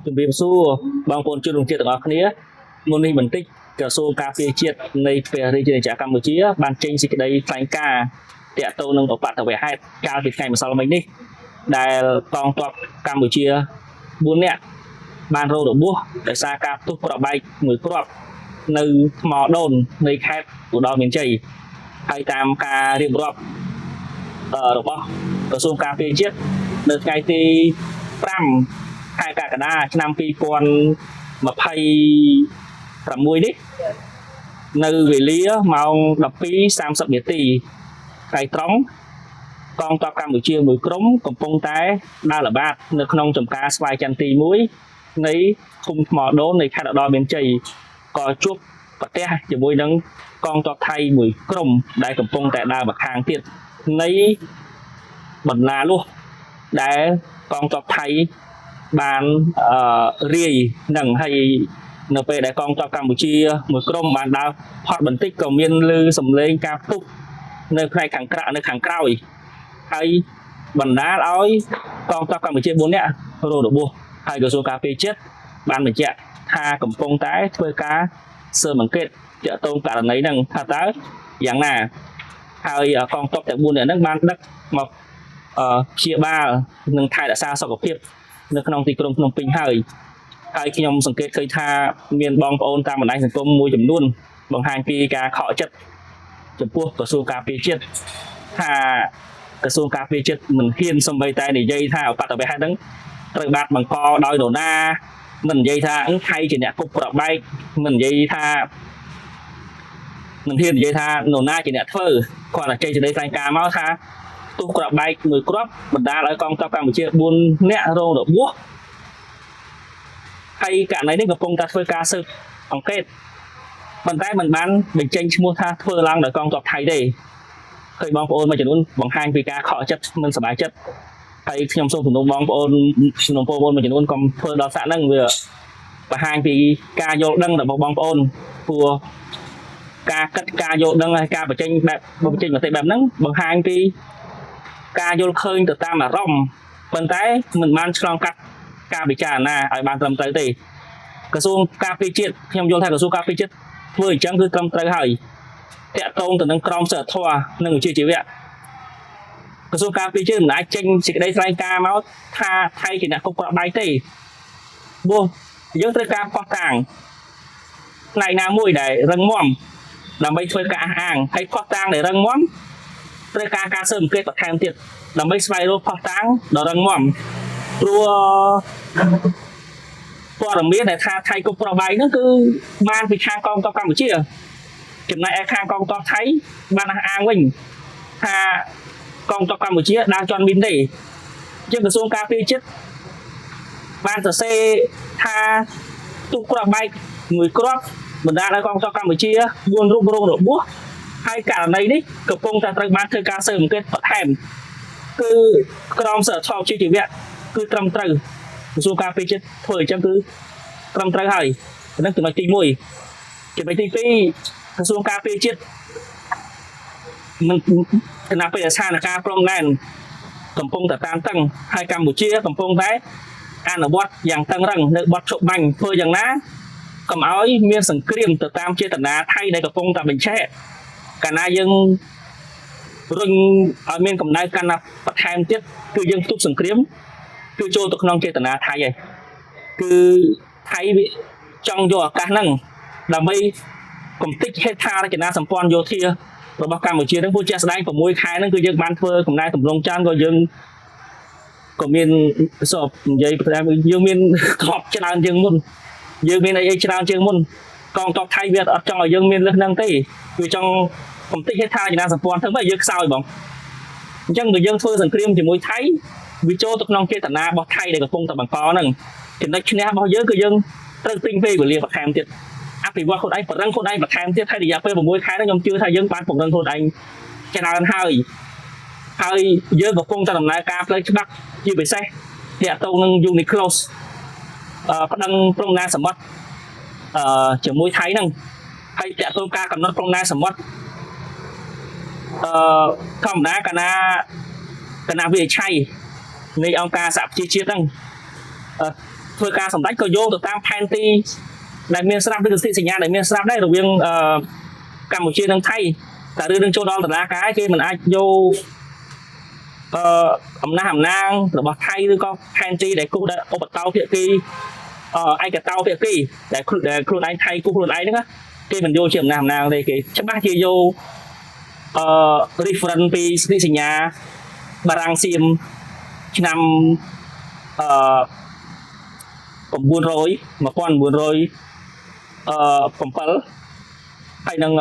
ជំរាបសួរបងប្អូនជនរួមជាតិទាំងអស់គ្នាមុននេះបន្តិចក្រសួងការពារជាតិនៃព្រះរាជាណាចក្រកម្ពុជាបានចេញសេចក្តីថ្លែងការណ៍ទាក់ទងនឹងឧបទ្ទវហេតុកាលពីថ្ងៃម្សិលមិញនេះដែលកងទ័ពកម្ពុជា4នាក់បានរងរបួសដោយសារការផ្ទុះប្របែកមួយគ្រាប់នៅថ្មដូននៃខេត្តឧត្តរមានជ័យហើយតាមការរៀបរាប់របស់ក្រសួងការពារជាតិនៅថ្ងៃទី5ខែកក្កដាឆ្នាំ2026នេះនៅវេលាម៉ោង 12:30 នាទីថ្ងៃត្រង់កងទ័ពកម្ពុជាមួយក្រុមកំពុងតែដើរល្បាតនៅក្នុងចំការស្វាយចន្ទទី1នៃឃុំថ្មដូននៃខេត្តឧត្តរមានជ័យក៏ជួបប្រទះជាមួយនឹងកងទ័ពថៃមួយក្រុមដែលកំពុងតែដើរមកខាងទៀតនៃបណ្ណាលួសដែលកងទ័ពថៃបានរាយនឹងហើយនៅពេលដែលកងទ័ពកម្ពុជាមួយក្រុមបានដើរផុតបន្តិចក៏មានឮសំឡេងការផ្ទុះនៅផ្នែកខាងក្រៅនៅខាងក្រោយហើយបណ្ដាលឲ្យកងទ័ពកម្ពុជា4នាក់រងរបួសហើយក្រសួងការពារជាតិបានបញ្ជាក់ថាកំពុងតែធ្វើការស៊ើបអង្កេតទាក់ទងករណីហ្នឹងថាតើយ៉ាងណាហើយកងទ័ពទាំង4នាក់ហ្នឹងបានដឹកមកព្យាបាលនិងថែរក្សាសុខភាពនៅក្នុងទីក្រុងភ្នំពេញហើយខ្ញុំសង្កេតឃើញថាមានបងប្អូនតាមបណ្ដាញសង្គមមួយចំនួនបង្ហាញពីការខកចិត្តចំពោះក្រសួងការពារជាតិថាក្រសួងការពារជាតិមិនហ៊ានសំបីតែនិយាយថាឧបទ្ទវហេតុហ្នឹងត្រូវបានបង្កដោយនរណាមិននិយាយថាថៃជាអ្នកគប់ប្របែកមិននិយាយថាមិនហ៊ាននិយាយថានរណាជាអ្នកធ្វើគាត់តែចេញសេចក្តីថ្លែងការណ៍មកថាទូក្របបែកមួយគ្រាប់បណ្ដាលឲ្យកងទ័ពកម្ពុជា4នាក់រងរបួសហើយករណីនេះកំពុងតែធ្វើការស៊ើបអង្កេតប៉ុន្តែមិនបានបញ្ចេញឈ្មោះថាធ្វើឡើងដោយកងទ័ពថៃទេឃើញបងប្អូនមួយចំនួនបង្ហាញពីការខកចិត្តមិនសប្បាយចិត្តហើយខ្ញុំសូមសំណូមបងប្អូនសំណូមពរមួយចំនួនកុំធ្វើដល់សាក់ហ្នឹងវាបង្ហាញពីការយល់ដឹងរបស់បងប្អូនព្រោះការគិតការយល់ដឹងហើយការបញ្ចេញមតិបែបហ្នឹងបង្ហាញពីការយល់ឃើញទៅតាមអារម្មណ៍ប៉ុន្តែមិនបានឆ្លងកាត់ការពិចារណាឲ្យបានត្រឹមត្រូវទេក្រសួងការពារជាតិខ្ញុំយល់ថាក្រសួងការពារជាតិធ្វើអញ្ចឹងគឺត្រឹមត្រូវហើយតាក់ទងទៅនឹងក្រមសីលធម៌និងវិជ្ជាជីវៈក្រសួងការពារជាតិមិនអាចចេញសេចក្តីថ្លែងការណ៍មកថាថៃជាអ្នកគប់ប្របែកទេព្រោះយើងត្រូវការផ្ោះតាងផ្នែកណាមួយដែលរឹងមាំដើម្បីធ្វើការអះអាងហើយផ្ោះតាងដែលរឹងមាំត្រូវការការស៊ើបអង្កេតបន្ថែមទៀតដើម្បីស្វែងរកផ្ោះតាងដ៏រឹងមាំព្រោះព័ត៌មានដែលថាថៃគប់ប្របែកហ្នឹងគឺបានពីខាងកងទ័ពកម្ពុជាចំណែកឯខាងកងទ័ពថៃបានអះអាងវិញថាកងទ័ពកម្ពុជាដើរជន់មីនទេជាក្រសួងការពារជាតិបានសរសេរថាទូក្របបែកមួយគ្រាប់បណ្ដាលឲ្យកងទ័ពកម្ពុជា4រូបរងរបួសហើយករណីនេះកំពុងតែត្រូវបានធ្វើការស៊ើបអង្កេតបន្ថែមគឺក្រមសីលធម៌ជាជីវៈគឺត្រឹមត្រូវក្រសួងការពារជាតិធ្វើអញ្ចឹងគឺត្រឹមត្រូវហើយហ្នឹងចំណុចទី1ចំណុចទី2ក្រសួងការពារជាតិមិនគណៈបរិស្ថានការព្រំដែនកំពុងតែតាមតឹងហើយកម្ពុជាកំពុងតែអនុវត្តយ៉ាងតឹងរ៉ឹងនៅបទឈប់បាញ់ធ្វើយ៉ាងណាកុំឲ្យមានសង្គ្រាមទៅតាមចេតនាថៃដែលកំពុងតែបញ្ឆេះកាលណាយើងរុញឲ្យមានកម្ដៅកាន់តែបន្ថែមទៀតគឺយើងផ្ទុះសង្គ្រាមគឺចូលទៅក្នុងចេតនាថៃហើយគឺថៃវាចង់យកឱកាសហ្នឹងដើម្បីកំទេចហេដ្ឋារចនាសម្ព័ន្ធយោធារបស់កម្ពុជាហ្នឹងព្រោះជាក់ស្ដែង6ខែហ្នឹងគឺយើងបានធ្វើកំណែតម្រង់ចានក៏យើងក៏មានសពនិយាយប្រហែលយើងមានក្របច្រើនជាងមុនយើងមានអីច្រើនជាងមុនកងទ័ពថៃវាអត់ចង់ឲ្យយើងមានលឹះហ្នឹងទេវាចង់កំទេចហេដ្ឋារចនាសម្ព័ន្ធធ្វើម៉េចយើងខ្សោយបងអញ្ចឹងបើយើងធ្វើសង្គ្រាមជាមួយថៃវាចូលទៅក្នុងចេតនារបស់ថៃដែលកំពុងតែបង្កហ្នឹងចំណុចឈ្នះរបស់យើងគឺយើងត្រូវទិញពេលវេលាបន្ថែមទៀតអភិវឌ្ឍខ្លួនឯងប្រឹងខ្លួនឯងបន្ថែមទៀតហើយរយៈពេល6ខែហ្នឹងខ្ញុំជឿថាយើងបានពង្រឹងខ្លួនឯងច្រើនហើយយើងកំពុងតែដំណើរការផ្លូវច្បាប់ជាពិសេសទាក់ទងនឹង UNICLOS ប្តឹងព្រំដែនសមុទ្រជាមួយថៃហ្នឹងហើយតាក់ទងការកំណត់ព្រំដែនសមុទ្រធម្មតាគណៈវិនិច្ឆ័យនៃអង្គការសហប្រជាជាតិហ្នឹង ធ្វើការសម្ដេចក៏យោងទៅតាមផែនទីដែលមានស្រាប់ឬក៏សិទ្ធិសញ្ញាដែលមានស្រាប់ដែររវាងកម្ពុជានិងថៃតែរឿងនឹងចូលដល់តុលាការគេមិនអាចយកអំណះអំណាងរបស់ថៃឬក៏ផែនទីដែលគូដែលឧបតោភាគីឯកតោភាគីដែលខ្លួនឯងថៃគូខ្លួនឯងហ្នឹងគេមិនយកជាអំណះអំណាងទេគេច្បាស់ជាយកreference ពីសិទ្ធិសញ្ញាបារាំងសៀមឆ្នាំ1900 ហើយនឹង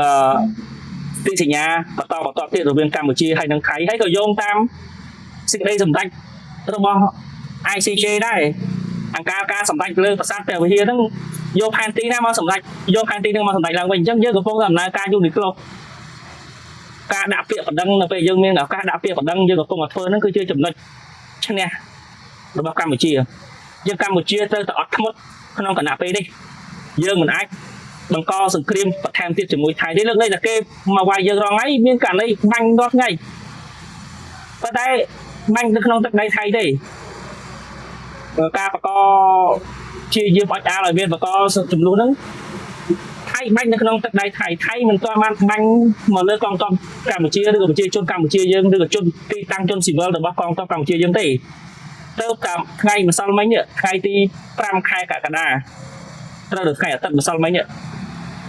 សិទ្ធិសញ្ញាបន្តទៀតរវាងកម្ពុជាហើយនិងថៃហើយក៏យោងតាមសេចក្តីសម្រេចរបស់ ICJ ដែរអង្គការសម្រេចលើប្រាសាទព្រះវិហារហ្នឹងយកផែនទីណាមកសម្រេចយកផែនទីហ្នឹងមកសម្រេចឡើងវិញអញ្ចឹងយើងកំពុងតែដំណើរការយូរនេះគ្លុបការដាក់ពាក្យបណ្ដឹងនៅពេលយើងមានឱកាសដាក់ពាក្យបណ្ដឹងយើងកំពុងតែធ្វើហ្នឹងគឺជាចំណុចឈ្នះរបស់កម្ពុជាយើងកម្ពុជាត្រូវតែអត់ធ្មត់ក្នុងគណៈពេលនេះយើងមិនអាចបង្កសង្គ្រាមបន្ថែមទៀតជាមួយថៃទេលើកនេះតែគេមកវាយយើងរងថ្ងៃមានករណីបាញ់រាល់ថ្ងៃប៉ុន្តែបាញ់នៅក្នុងទឹកដីថៃទេការបកជាយាមអត់អាលឲ្យមានបកចំនួនហ្នឹងថៃបាញ់នៅក្នុងទឹកដីថៃមិនទាន់បានបាញ់មកលើកងទ័ពកម្ពុជាឬក៏ប្រជាជនកម្ពុជាយើងឬក៏ជនទីតាំងជនស៊ីវិលរបស់កងទ័ពកម្ពុជាយើងទេទៅតាមថ្ងៃម្សិលមិញថ្ងៃទី5ខែកក្កដាត្រូវដល់ថ្ងៃអាទិត្យម្សិលមិញ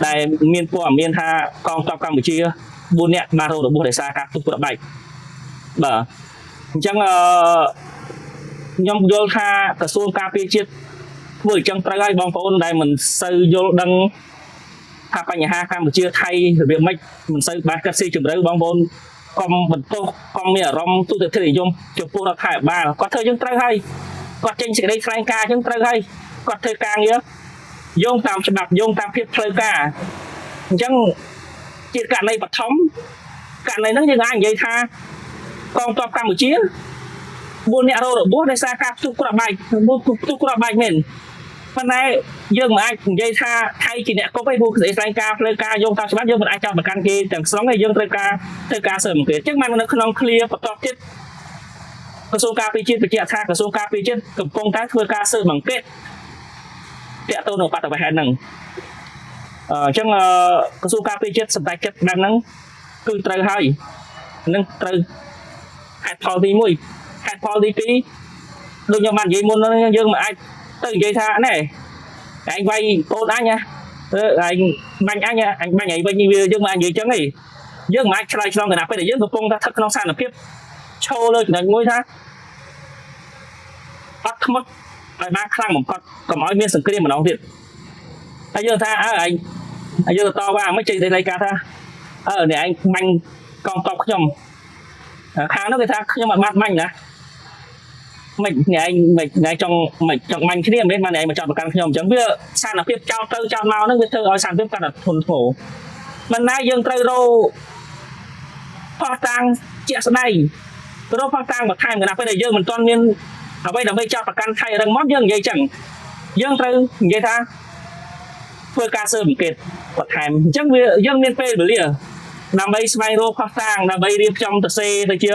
ដែលមានព័ត៌មានថាកងទ័ពកម្ពុជា4នាក់បានរងរបួសដោយសារការទុកប្របែកបាទអញ្ចឹងខ្ញុំយល់ថាក្រសួងការពារជាតិធ្វើអញ្ចឹងត្រូវហើយបងប្អូនដែលមិនសូវយល់ដឹងថាបញ្ហាកម្ពុជាថៃរបៀបម៉េចមិនសូវបានកាត់ស៊ីជម្រៅបងប្អូនកុំបន្ទោសកុំមានអារម្មណ៍ទុតិយនិយមចំពោះរដ្ឋាភិបាលគាត់ធ្វើអញ្ចឹងត្រូវហើយគាត់ចេញសេចក្តីថ្លែងការណ៍អញ្ចឹងត្រូវហើយគាត់ធ្វើការងារយោងតាមច្បាប់យោងតាមភាពផ្លូវការអញ្ចឹងជាករណីបឋមករណីហ្នឹងយើងអាចនិយាយថាកងទ័ពកម្ពុជា4អ្នករងរបួសដោយសារការផ្ទុះគ្រាប់បែកមែនប៉ុន្តែយើងមិនអាចនិយាយថាថៃជាអ្នកគប់ឯងព្រោះសេចក្តីថ្លែងការណ៍ផ្លូវការយោងតាមច្បាប់យើងមិនអាចចោទប្រកាន់គេទាំងស្រុងទេយើងត្រូវការធ្វើការស៊ើបអង្កេតអញ្ចឹងបាននៅក្នុងឃ្លាបន្តទៀតក្រសួងការពារជាតិបញ្ជាក់ថាក្រសួងការពារជាតិកំពុងតែធ្វើការស៊ើបអង្កេតតាក់ទងនឹងបាតុភូមិហ្នឹងអញ្ចឹងក្រសួងការពារជាតិសម្ដេចចិត្តបែបហ្នឹងគឺត្រូវហើយនឹងត្រូវហេតុផលទី1ហេតុផលទី2ដូចខ្ញុំបាននិយាយមុនហ្នឹងយើងមិនអាចទៅនិយាយថាណែឯងវាយកូនអញឯងបាញ់អញបាញ់ឯងវិញវាយើងមិនអាចនិយាយចឹងទេយើងមិនអាចឆ្លើយឆ្លងគណៈពេលដែលយើងកំពុងតែស្ថិតក្នុងស្ថានភាពឈរលើចំណុចមួយថាអត់ខ្មុតឲ្យបានខ្លាំងបំផុតកុំឲ្យមានសង្គ្រាមម្ដងទៀតហើយយើងថាឯងយើងទៅតវ៉ាមិនចេះតែការថានេះឯងបាញ់កងទ័ពខ្ញុំខាងនោះគេថាខ្ញុំអត់បានបាញ់ណាមិនឯងមិនចង់បាញ់គ្នាមិនមែនបានឯងមកចោទប្រកាន់ខ្ញុំអញ្ចឹងវាស្ថានភាពចោទទៅចោទមកហ្នឹងវាធ្វើឲ្យស្ថានភាពកាន់តែធ្ងន់ធ្ងរមិនណាយើងត្រូវរកផុសតាំងជាក់ស្ដែងរកផុសតាំងបន្ថែមគណៈពេលដែលយើងមិនទាន់មានអ្វីដើម្បីចោទប្រកាន់ថៃរឹងមាំយើងនិយាយចឹងយើងត្រូវនិយាយថាធ្វើការស៊ើបអង្កេតបន្ថែមអញ្ចឹងវាយើងមានពេលវេលាដើម្បីស្វែងរកផុសតាំងដើម្បីរៀបចំទៅសេទៅជា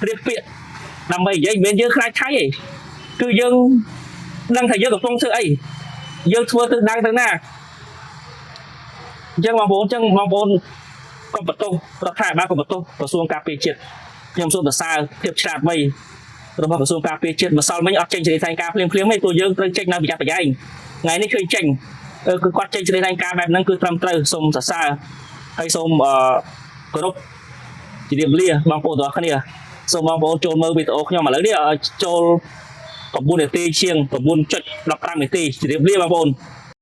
រៀបពាក្យដើម្បីនិយាយមិនមែនយើងខ្លាចថៃទេគឺយើងដឹងថាយើងកំពុងធ្វើអីយើងធ្វើទៅដៅទៅណាអញ្ចឹងបងប្អូនកុំបន្ទោសរដ្ឋាភិបាលកុំបន្ទោសក្រសួងការពារជាតិខ្ញុំសូមសរសើរភាពឆ្លាតវៃរបស់ក្រសួងការពារជាតិម្សិលមិញអត់ចេញសេចក្តីថ្លែងការណ៍ភ្លាមទេព្រោះយើងត្រូវចេញនៅប្រយ័ត្នប្រយែងថ្ងៃនេះឃើញចេញគឺគាត់ចេញសេចក្តីថ្លែងការណ៍បែបហ្នឹងគឺត្រឹមត្រូវសូមសរសើរហើយសូមគោរពជម្រាបលាបងប្អូនទាំងអស់គ្នាសូមបងប្អូនចូលមើលវីដេអូខ្ញុំឥឡូវនេះចូល9នាទីជាង 9.15 នាទីជម្រាបលាបងប្អូន